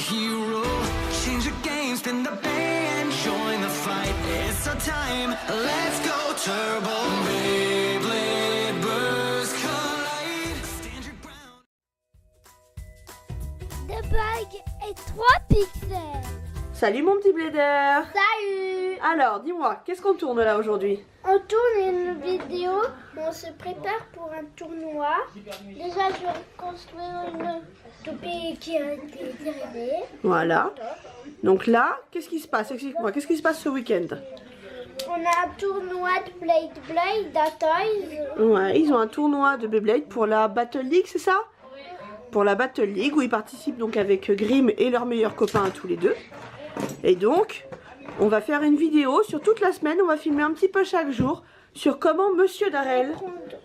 hero. Change the game, spin the bay and join the fight. It's our time, let's go turbo. Beyblade burst collide. Stand your ground. The bug et 3 pixels. Salut mon petit blader. Salut. Alors, dis-moi, qu'est-ce qu'on tourne là aujourd'hui? On tourne une vidéo, on se prépare pour un tournoi. Déjà, je vais construire une toupie qui a été dérivée. Voilà. Donc là, qu'est-ce qui se passe? Explique-moi, qu'est-ce qui se passe ce week-end? On a un tournoi de Blade à Toys. Ouais, ils ont un tournoi de Beyblade pour la Battle League, c'est ça? Pour la Battle League, où ils participent donc avec Grimm et leurs meilleurs copains à tous les deux. Et donc, on va faire une vidéo sur toute la semaine, on va filmer un petit peu chaque jour sur comment Monsieur Darrel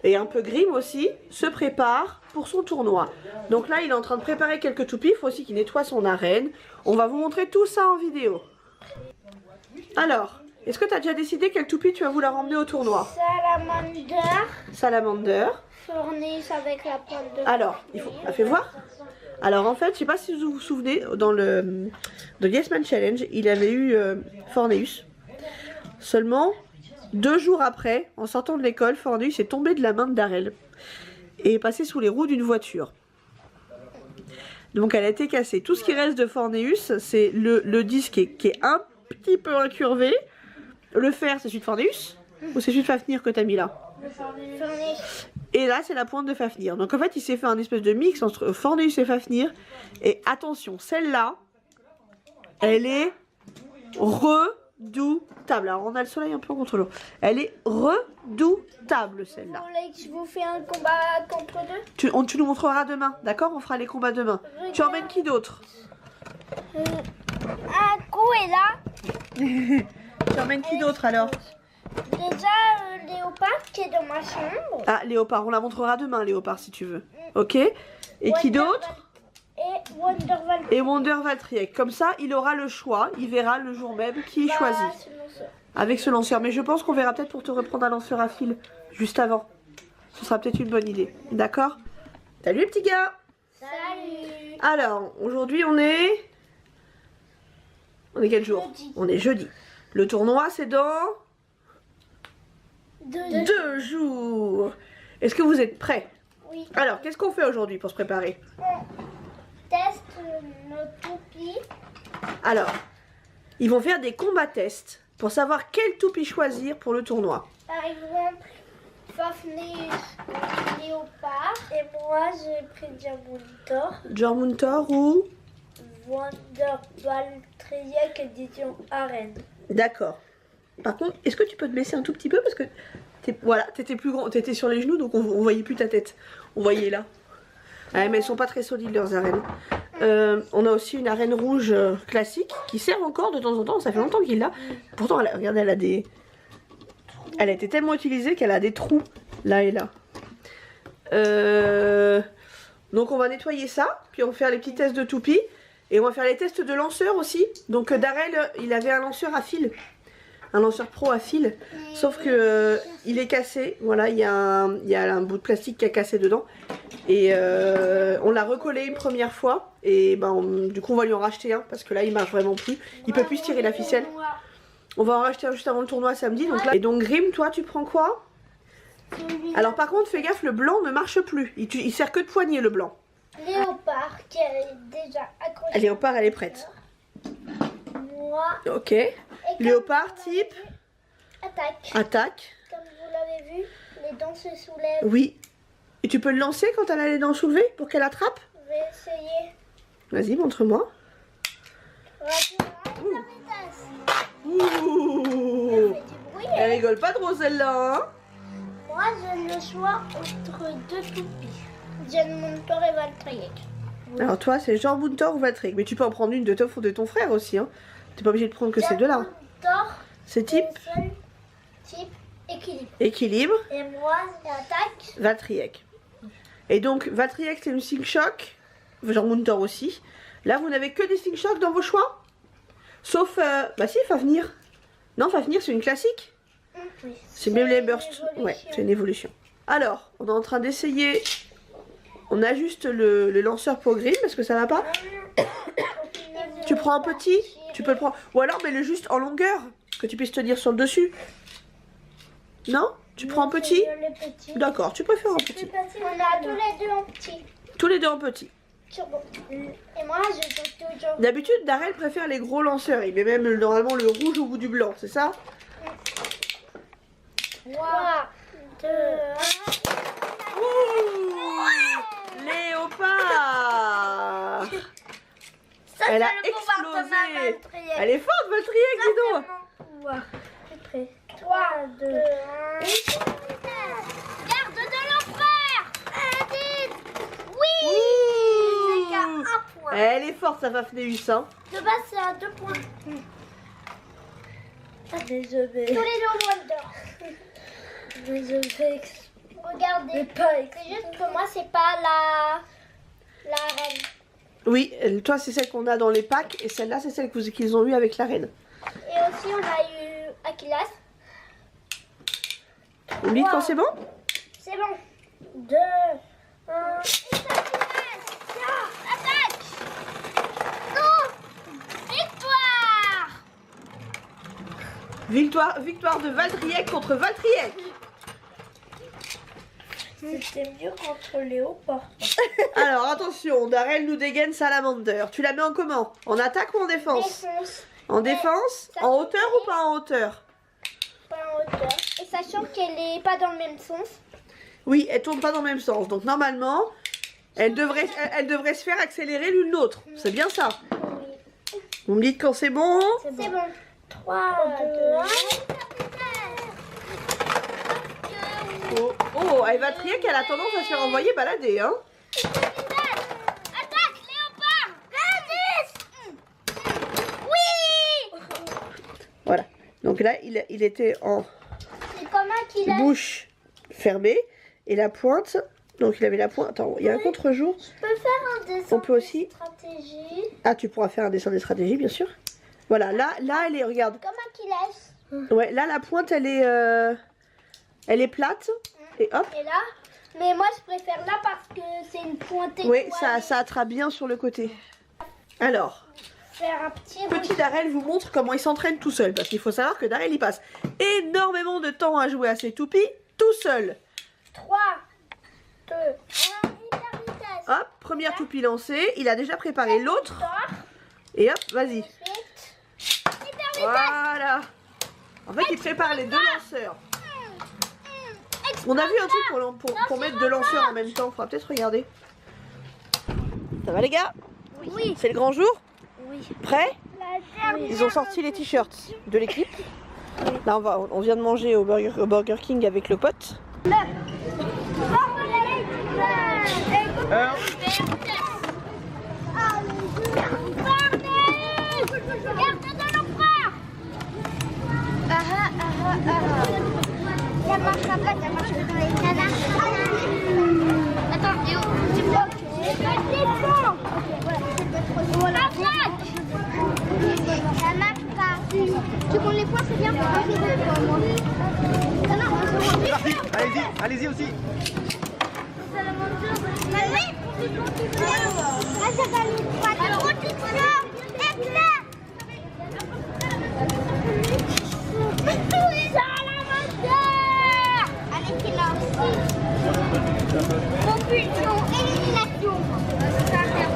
et un peu Grimm aussi se prépare pour son tournoi. Donc là, il est en train de préparer quelques toupies, il faut aussi qu'il nettoie son arène. On va vous montrer tout ça en vidéo. Alors, est-ce que tu as déjà décidé quelle toupie tu vas vouloir emmener au tournoi? Salamander. Fournice avec la pointe de... Alors, il faut... Fais voir. Alors en fait, je sais pas si vous vous souvenez, dans le Yes Man Challenge, il avait eu Forneus. Seulement 2 jours après, en sortant de l'école, Forneus est tombé de la main de Darrel et est passé sous les roues d'une voiture. Donc elle a été cassée. Tout ce qui reste de Forneus, c'est le disque qui est un petit peu incurvé. Le fer, c'est celui de Forneus ou c'est celui de Fafnir que tu as mis là? Fournice. Et là, c'est la pointe de Fafnir. Donc en fait, il s'est fait un espèce de mix entre Forneus et Fafnir. Et attention, celle-là, elle est redoutable. Alors on a le soleil un peu contre l'eau. Elle est redoutable, celle-là. Vous voulez que je vous fais un combat contre deux? Tu nous montreras demain, d'accord? On fera les combats demain. Regarde. Tu emmènes qui d'autre? Un coup est là. Tu emmènes qui d'autre alors? Déjà, Léopard qui est dans ma chambre. Ah, Léopard, on la montrera demain, Léopard, si tu veux. Ok? Et qui d'autre? Et Wonderval. Et Wonder Valtriek. Comme ça, il aura le choix. Il verra le jour même qui il choisit. Avec ce lanceur. Mais je pense qu'on verra peut-être pour te reprendre un lanceur à fil juste avant. Ce sera peut-être une bonne idée. D'accord? Salut les petits gars! Salut. Alors, aujourd'hui on est... On est quel jour? Jeudi. On est jeudi. Le tournoi c'est dans... 2 jours. Est-ce que vous êtes prêts? Oui. Alors, qu'est-ce qu'on fait aujourd'hui pour se préparer? On teste nos toupies. Alors, ils vont faire des combats tests pour savoir quelle toupie choisir pour le tournoi. Par exemple, Fafnir, Léopard. Et moi, j'ai pris Diamontor. Jormuntor ou... Wonderval Triac édition Arène. D'accord. Par contre, est-ce que tu peux te baisser un tout petit peu parce que voilà, t'étais plus grand, t'étais sur les genoux donc on voyait plus ta tête. On voyait là. Ouais, mais elles sont pas très solides leurs arènes. On a aussi une arène rouge classique qui sert encore de temps en temps. Ça fait longtemps qu'il l'a. Pourtant, regardez, elle a des. Elle a été tellement utilisée qu'elle a des trous là et là. Donc on va nettoyer ça, puis on va faire les petits tests de toupie et on va faire les tests de lanceur aussi. Donc Darrel, il avait un lanceur à fil. Un lanceur pro à fil, sauf que il est cassé, voilà, il y a un bout de plastique qui a cassé dedans et on l'a recollé une première fois et du coup on va lui en racheter un parce que là il marche vraiment plus, il peut plus tirer la ficelle. On va en racheter un juste avant le tournoi samedi donc là. Et donc Grimm, toi tu prends quoi? Alors par contre fais gaffe, le blanc ne marche plus, il sert que de poignée le blanc. Léopard qui est déjà accroché. Léopard elle est prête. Moi. Ok. Léopard type Attaque. attaque. Comme vous l'avez vu, les dents se soulèvent. Oui. Et tu peux le lancer quand elle a les dents soulevées pour qu'elle attrape? Je vais essayer. Vas-y, montre-moi. Rapidement, la vitesse. Ouh. Elle fait du bruit. Elle rigole pas trop celle-là, hein? Moi, j'ai le choix entre 2 toupies. Diamontor et Valtriac. Alors toi, c'est Jean Buntor ou Valtriac. Mais tu peux en prendre une de Toff ou de ton frère aussi, hein? T'es pas obligé de prendre que ces deux-là. Diamontor, C'est type seul type équilibre. équilibre, Et moi, attaque. Valtriac. Et donc, Valtriac, c'est une Sync Shock. Jean Buntor aussi. Là, vous n'avez que des Sync Shock dans vos choix? Sauf, bah si, Fafnir. Non, Fafnir, c'est une classique. Oui. C'est Beyblade Burst. Ouais, c'est une évolution. Alors, on est en train d'essayer. On ajuste le lanceur pour Grimm parce que ça va pas. Tu prends un petit, tu peux le prendre. Ou alors mets-le juste en longueur, que tu puisses tenir sur le dessus. Non? Tu prends un petit? D'accord, tu préfères un petit. On a tous les deux en petit. Tous les deux en petit. Et moi, je joue toujours. D'habitude, Darrell préfère les gros lanceurs. Il met même normalement le rouge au bout du blanc, c'est ça? 3, 2, 1. Léopard! Elle a explosé. Elle est forte, Valtrier, dis donc. 3, 2, 1. Garde de l'empereur. Oui. C'est qu'à 1 point. Elle est forte, sa Fafnéus, hein. De base, c'est à 2 points. Désolé. Tous les deux Wonder. Désolé. Regardez. C'est juste que moi, c'est pas la reine. Oui, toi, c'est celle qu'on a dans les packs. Et celle-là, c'est celle qu'ils ont eue avec la reine. Et aussi, on a eu Achilles. Vous me dites quand c'est bon? C'est bon. 2, 1. Attaque! Non! Victoire! Victoire de Valtriec contre Valtriec. C'était mieux contre Léopard. Alors, attention, Darrell nous dégaine Salamander. Tu la mets en comment? En attaque ou en défense? Défense. En défense? En hauteur ou pas en hauteur? Pas en hauteur. Et sachant qu'elle n'est pas dans le même sens. Oui, elle tourne pas dans le même sens. Donc normalement, elle devrait se faire accélérer l'une l'autre. C'est bien ça. Vous me dites quand c'est bon? C'est bon. 3, 2, 1. Oh, elle va trier qu'elle a tendance à se faire envoyer balader, hein. Attaque, Léopard! Oui! Voilà. Donc là, il était en C'est comme un qu'il a. bouche fermée et la pointe. Donc il avait la pointe. Attends, il y a un contre-jour. Je peux faire un dessin On peut aussi. de stratégie. Ah, tu pourras faire un dessin des stratégies, bien sûr. Voilà, là, elle est, regarde. Comme un qu'il a. Ouais, là, la pointe, elle est plate. Et hop. Et là, mais moi je préfère là parce que c'est une pointe Oui, étoilée. ça attrape bien sur le côté. Alors, Faire un petit petit Darrell vous montre comment il s'entraîne tout seul. Parce qu'il faut savoir que Darrell, il passe énormément de temps à jouer à ses toupies tout seul. 3, 2, 1, hyper vitesse. Hop, première toupie lancée. Il a déjà préparé l'autre. Et hop, vas-y. Ensuite, hyper vitesse. Voilà. En fait, il prépare les deux lanceurs. On a vu un truc pour mettre deux lanceurs en même temps. Faudra peut-être regarder. Ça va les gars? Oui. C'est le grand jour? Oui. Prêts? La dernière. Ils ont sorti les t-shirts de l'équipe. Là, on vient de manger au Burger King avec le pote. Ça marchera pas dans les canards. Attends, Léo, tu bloques. Voilà. Ça marche pas. Tu comptes les points, c'est bien. Non, C'est parti, allez-y aussi. Propulsion, élimination.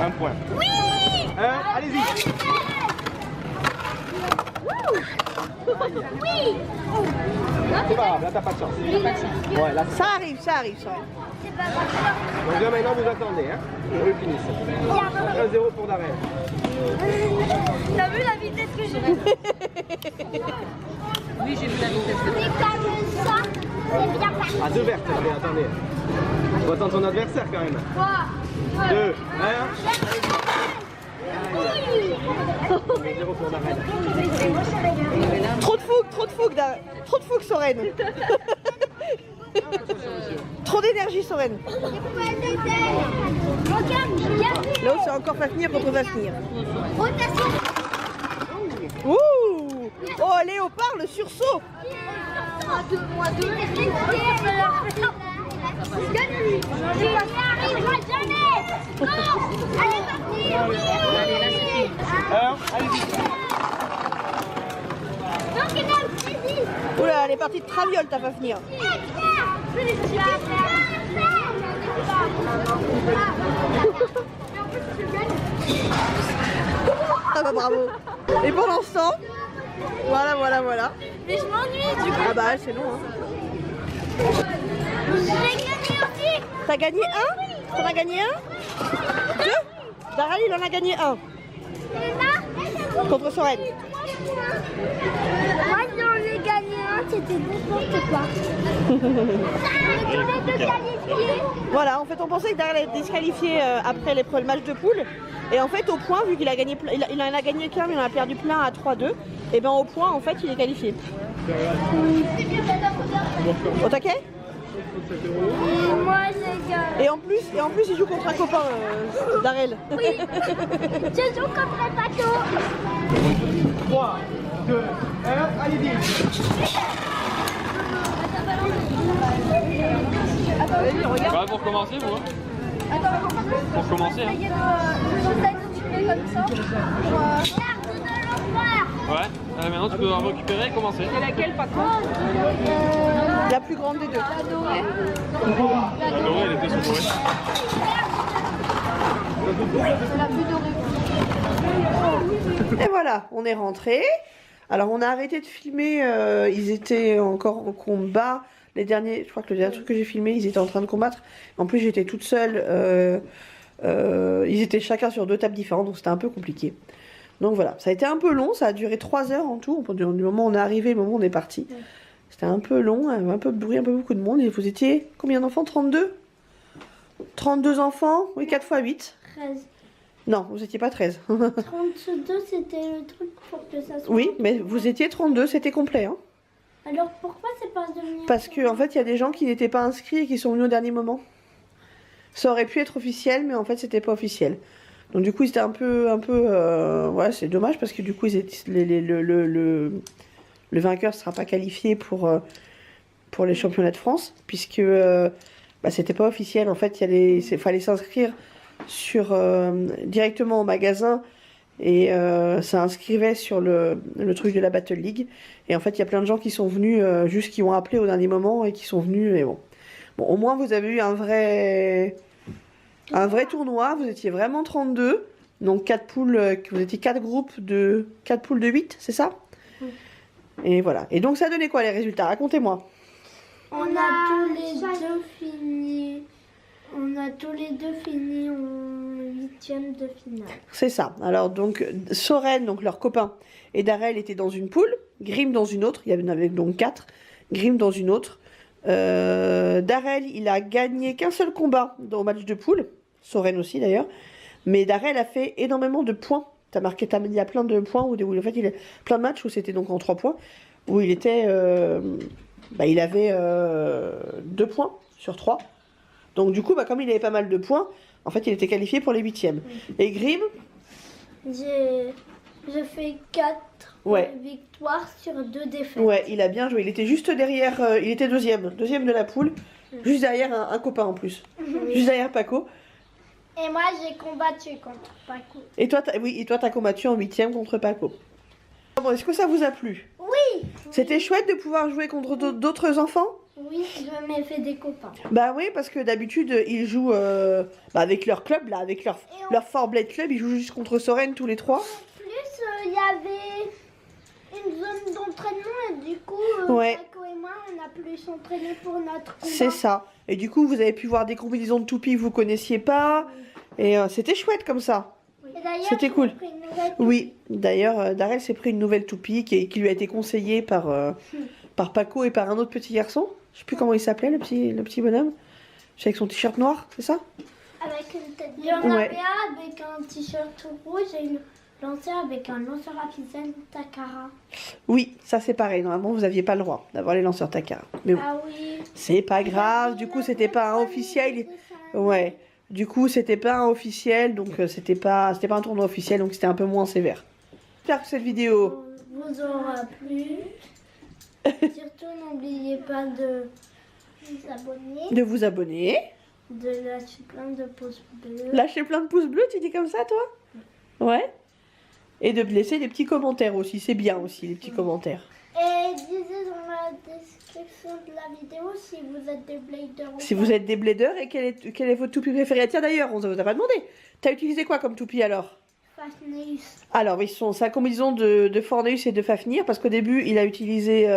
Un point. Oui. Allez-y. Oui. C'est pas grave, là t'as pas de chance. Ouais, là, Ça arrive. C'est pas grave. donc là maintenant vous attendez, hein. On le finisse. 1-0 pour Darrell. T'as vu la vitesse que j'ai? Oui, j'ai vu la vitesse. C'est comme ça. C'est bien parti. À deux vertes, attendez. Faut attendre son adversaire quand même. 3, 2, 1. 0 pour Darrell. Trop de fougue, trop de fougue, Soren. Trop d'énergie, Soren. Là où c'est encore Fafnir contre Fafnir. Rotation. Ouh. Oh, Léopard, le sursaut. Moi deux. Je n'y arriverai jamais. Non. Allez, parti. Oui. Alors, allez-y. Oula, elle est partie de traviole, t'as pas finir. Ah bah bravo. Et pendant ce temps, voilà. Mais je m'ennuie du coup. Ah bah c'est long hein. J'ai gagné aussi. T'as gagné un? T'en as gagné un? Deux? Daryl il en a gagné un. Contre Soren. Moi j'en ai gagné un, c'était n'importe quoi. On est qualifiés. Voilà, en fait on pensait que Daryl allait être disqualifié après le match de poule. Et en fait au point, vu qu'il a gagné, il en a gagné qu'un, mais il en a perdu plein à 3-2. Et ben au point en fait il est qualifié. Au taquet? Et moi j'ai gagné. Et en plus il joue contre un copain, Daryl. Oui, je joue contre un bateau. 3, 2, 1, allez-y. Ouais, pour commencer, vous hein. Pour commencer, hein. Ouais, maintenant tu peux en récupérer et commencer. C'est laquelle, Paco? La plus grande des deux. La dorée. La dorée, elle était sous dorée. La plus dorée. Et voilà, on est rentré. Alors on a arrêté de filmer, ils étaient encore en combat. Les derniers, je crois que le dernier truc que j'ai filmé, ils étaient en train de combattre. En plus j'étais toute seule, ils étaient chacun sur 2 tables différentes, donc c'était un peu compliqué. Donc voilà, ça a été un peu long, ça a duré 3 heures en tout, du moment où on est arrivé, au moment où on est parti. C'était un peu long, un peu de bruit, un peu beaucoup de monde. Et vous étiez combien d'enfants? 32? 32 enfants? Oui, 4 x 8. 13. Non, vous étiez pas 13. 32 c'était le truc pour que ça soit. Oui, mais vous étiez 32, c'était complet. Hein. Alors pourquoi c'est pas devenu? Parce qu'en fait, il y a des gens qui n'étaient pas inscrits et qui sont venus au dernier moment. Ça aurait pu être officiel, mais en fait, c'était pas officiel. Donc du coup, c'était un peu, ouais, c'est dommage parce que du coup, le vainqueur ne sera pas qualifié pour les championnats de France, puisque c'était pas officiel. En fait, il fallait s'inscrire directement au magasin et ça inscrivait sur le truc de la Battle League. Et en fait, il y a plein de gens qui sont venus, juste qui ont appelé au dernier moment et qui sont venus. Et bon, au moins, vous avez eu un vrai tournoi. Vous étiez vraiment 32. Donc 4 poules, vous étiez 4 poules de 8, c'est ça? Oui. Et voilà. Et donc ça donnait quoi les résultats? Racontez-moi. On a tous les deux fini. On a tous les deux fini en 8e de finale. C'est ça. Alors donc Soren, donc leur copain, et Daryl étaient dans une poule, Grim dans une autre. Il y en avait donc 4. Grim dans une autre. Daryl, il a gagné qu'un seul combat dans le match de poule. Soren aussi d'ailleurs. Mais Daryl a fait énormément de points. Il y a plein de points où en fait il a plein de matchs où c'était donc en 3 points, où il était, il avait 2 points sur 3. Donc du coup, comme il avait pas mal de points, en fait il était qualifié pour les 8e. Et Grim, j'ai fait 4 victoires sur 2 défaites. Ouais, il a bien joué. Il était juste derrière, il était deuxième de la poule, juste derrière un copain en plus, juste derrière Paco. Et moi j'ai combattu contre Paco. Et toi, t'as combattu en 8e contre Paco. Bon, est-ce que ça vous a plu? Oui. C'était chouette de pouvoir jouer contre d'autres enfants? Oui, je m'ai fait des copains. Bah oui, parce que d'habitude, ils jouent avec leur club, là, avec leur Fort Blade Club, ils jouent juste contre Soren tous les 3. En plus, il y avait une zone d'entraînement et du coup, Ouais. Paco et moi, on a pu s'entraîner pour notre combat. C'est ça. Et du coup, vous avez pu voir des combinaisons de toupies que vous connaissiez pas. Et c'était chouette comme ça. Et d'ailleurs, C'était j'ai cool. pris une nouvelle Oui, d'ailleurs, Daryl s'est pris une nouvelle toupie qui lui a été conseillée par Paco et par un autre petit garçon. Je sais plus comment il s'appelait, le petit bonhomme. C'est avec son t-shirt noir, c'est ça? avec une tête. Il y en Ouais. avait un avec un t-shirt rouge et une lanceur avec un lanceur à ficelle Takara. Oui, ça c'est pareil. Normalement, vous aviez pas le droit d'avoir les lanceurs Takara. Mais bon, Ah oui. c'est pas grave. Du coup, c'était pas un officiel. Ouais. Du coup, c'était pas un officiel, donc c'était pas un tournoi officiel, donc c'était un peu moins sévère. J'espère que cette vidéo Vous aura plu. Surtout, n'oubliez pas de vous abonner, de vous abonner. de lâcher plein de pouces bleus. Lâchez plein de pouces bleus, tu dis comme ça, toi? Ouais. Et de laisser des petits commentaires aussi, c'est bien aussi les petits commentaires. Et disez dans la description de la vidéo si vous êtes des bladers ou Si pas. vous êtes des bladers et quel est votre toupie préféré? Tiens d'ailleurs, on ne vous a pas demandé. T'as utilisé quoi comme toupie alors? Fafneus. Alors oui, c'est la combinaison de Forneus et de Fafnir parce qu'au début il a utilisé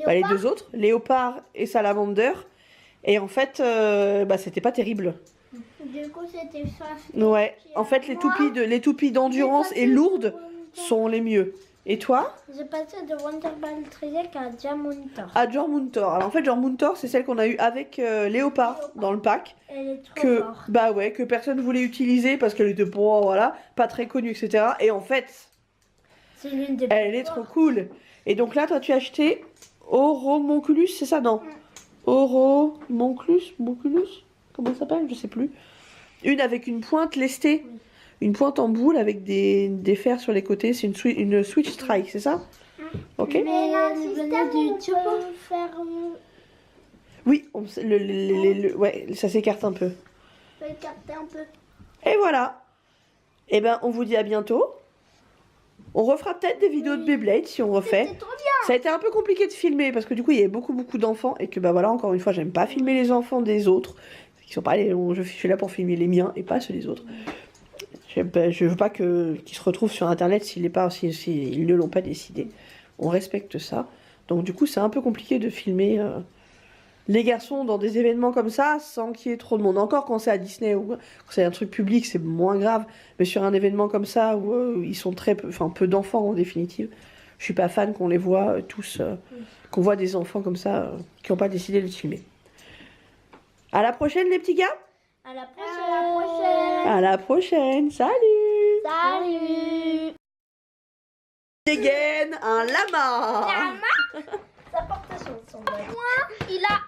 les deux autres, Léopard et Salamander. Et en fait, c'était pas terrible. Du coup, c'était Fafneus. Ouais, en fait les toupies d'endurance et lourdes sont les mieux. Et toi? J'ai passé de Wonderball Triac à Diamontor. À Jormuntor. Alors en fait Jormuntor c'est celle qu'on a eu avec Léopard dans le pack. Elle est trop Que forte. que personne voulait utiliser parce qu'elle était pas très connue, etc. Et en fait, C'est l'une des elle est trop cool. Et donc là, toi, tu as acheté Oromonculus, c'est ça, non? Oromonculus, comment ça s'appelle? Je sais plus. Une avec une pointe lestée, une pointe en boule avec des fers sur les côtés. C'est une Switch Strike, c'est ça? Ok. Mais elle venait du turbo. Faire Oui, ouais, ça s'écarte un peu. écarter un peu. Et voilà. Et ben, on vous dit à bientôt. On refera peut-être des vidéos de Beyblade si on refait. C'est trop bien. Ça a été un peu compliqué de filmer parce que du coup il y avait beaucoup d'enfants et que voilà, encore une fois, j'aime pas filmer les enfants des autres. Qui sont pas je suis là pour filmer les miens et pas ceux des autres. Je veux pas qu'ils se retrouvent sur internet s'ils ne l'ont pas décidé. On respecte ça. Donc du coup c'est un peu compliqué de filmer les garçons dans des événements comme ça sans qu'il y ait trop de monde. Encore quand c'est à Disney ou quand c'est un truc public c'est moins grave, mais sur un événement comme ça où ils sont peu d'enfants en définitive, je suis pas fan qu'on les voit tous, qu'on voit des enfants comme ça qui n'ont pas décidé de filmer. À la prochaine les petits gars. À la prochaine. À la prochaine. Salut. Salut. Dégaine un lama. Ça porte son nom. Il a